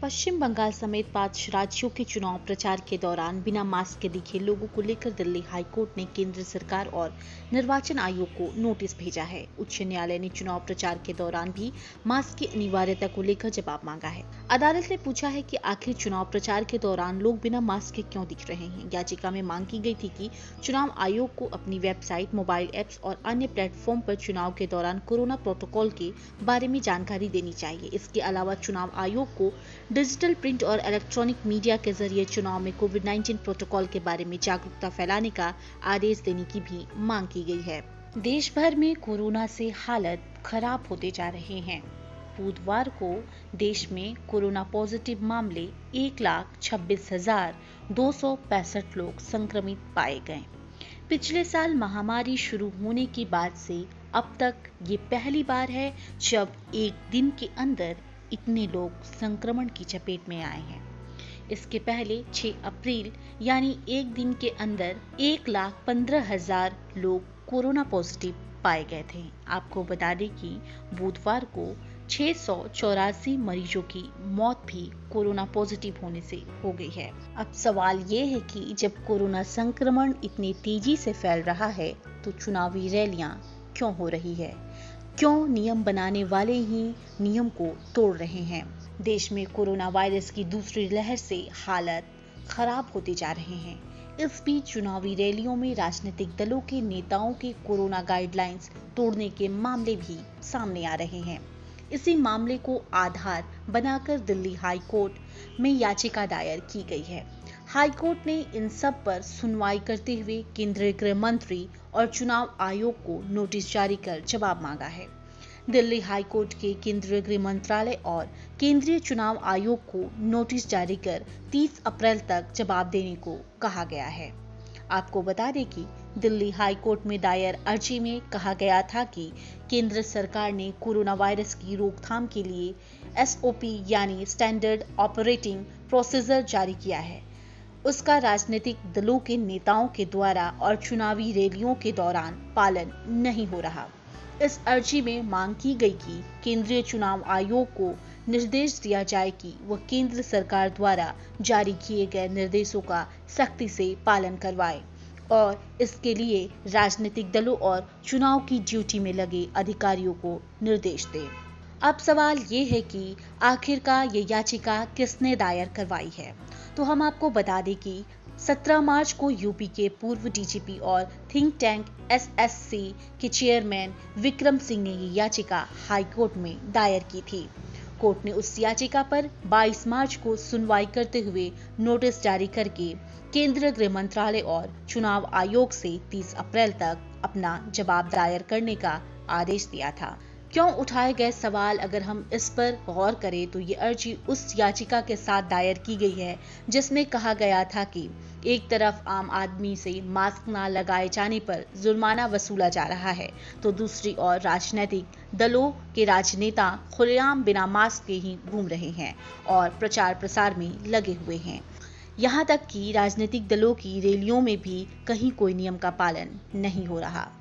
पश्चिम बंगाल समेत 5 राज्यों के चुनाव प्रचार के दौरान बिना मास्क के दिखे लोगों को लेकर दिल्ली हाईकोर्ट ने केंद्र सरकार और निर्वाचन आयोग को नोटिस भेजा है। उच्च न्यायालय ने चुनाव प्रचार के दौरान भी मास्क की अनिवार्यता को लेकर जवाब मांगा है। अदालत ने पूछा है कि आखिर चुनाव प्रचार के दौरान लोग बिना मास्क के क्यों दिख रहे हैं। याचिका में मांग की गई थी कि चुनाव आयोग को अपनी वेबसाइट, मोबाइल एप्स और अन्य प्लेटफॉर्म पर चुनाव के दौरान कोरोना प्रोटोकॉल के बारे में जानकारी देनी चाहिए। इसके अलावा चुनाव आयोग को डिजिटल, प्रिंट और इलेक्ट्रॉनिक मीडिया के जरिए चुनाव में कोविड-19 प्रोटोकॉल के बारे में जागरूकता फैलाने का आदेश देने की भी मांग की गई है। देश भर में कोरोना से हालत खराब होते जा रहे हैं। बुधवार को देश में कोरोना पॉजिटिव मामले 1,26,265 लोग संक्रमित पाए गए। पिछले साल महामारी शुरू होने के बाद से अब तक ये पहली बार है जब एक दिन के अंदर इतने लोग संक्रमण की चपेट में आए हैं। इसके पहले 6 अप्रैल यानी एक दिन के अंदर 1,15,000 लोग कोरोना पॉजिटिव पाए गए थे। आपको बता दें कि बुधवार को 684 मरीजों की मौत भी कोरोना पॉजिटिव होने से हो गई है। अब सवाल ये है कि जब कोरोना संक्रमण इतनी तेजी से फैल रहा है तो चुनावी रैलियां क्यों हो रही है? क्यों नियम बनाने वाले ही नियम को तोड़ रहे हैं? देश में कोरोना वायरस की दूसरी लहर से हालत खराब होते जा रहे हैं। इस बीच चुनावी रैलियों में राजनीतिक दलों के नेताओं के कोरोना गाइडलाइंस तोड़ने के मामले भी सामने आ रहे हैं। इसी मामले को आधार बनाकर दिल्ली हाई कोर्ट में याचिका दायर की गई है। हाई कोर्ट ने इन सब पर सुनवाई करते हुए केंद्रीय गृह मंत्री और चुनाव आयोग को नोटिस जारी कर जवाब मांगा है। दिल्ली हाई कोर्ट के केंद्रीय गृह मंत्रालय और केंद्रीय चुनाव आयोग को नोटिस जारी कर 30 अप्रैल तक जवाब देने को कहा गया है। आपको बता दें कि दिल्ली हाई कोर्ट में दायर अर्जी में कहा गया था कि केंद्र सरकार ने कोरोना वायरस की रोकथाम के लिए SOP यानी स्टैंडर्ड ऑपरेटिंग प्रोसीजर जारी किया है। उसका राजनीतिक दलों के नेताओं के द्वारा और चुनावी रैलियों के दौरान पालन नहीं हो रहा। इस अर्जी में मांग की गई कि केंद्रीय चुनाव आयोग को निर्देश दिया जाए कि वह केंद्र सरकार द्वारा जारी किए गए निर्देशों का सख्ती से पालन करवाए और इसके लिए राजनीतिक दलों और चुनाव की ड्यूटी में लगे अधिकारियों को निर्देश दे। अब सवाल ये है कि आखिरकार ये याचिका किसने दायर करवाई है? तो हम आपको बता दें कि 17 मार्च को यूपी के पूर्व डीजीपी और थिंक टैंक SSC के चेयरमैन विक्रम सिंह ने ये याचिका हाई कोर्ट में दायर की थी। कोर्ट ने उस याचिका पर 22 मार्च को सुनवाई करते हुए नोटिस जारी करके केंद्रीय गृह मंत्रालय और चुनाव आयोग से 30 अप्रैल तक अपना जवाब दायर करने का आदेश दिया था। क्यों उठाए गए सवाल अगर हम इस पर गौर करें तो ये अर्जी उस याचिका के साथ दायर की गई है जिसमें कहा गया था कि एक तरफ आम आदमी से मास्क न लगाए जाने पर जुर्माना वसूला जा रहा है तो दूसरी ओर राजनीतिक दलों के राजनेता खुलेआम बिना मास्क के ही घूम रहे हैं और प्रचार प्रसार में लगे हुए हैं। यहाँ तक कि राजनीतिक दलों की रैलियों में भी कहीं कोई नियम का पालन नहीं हो रहा।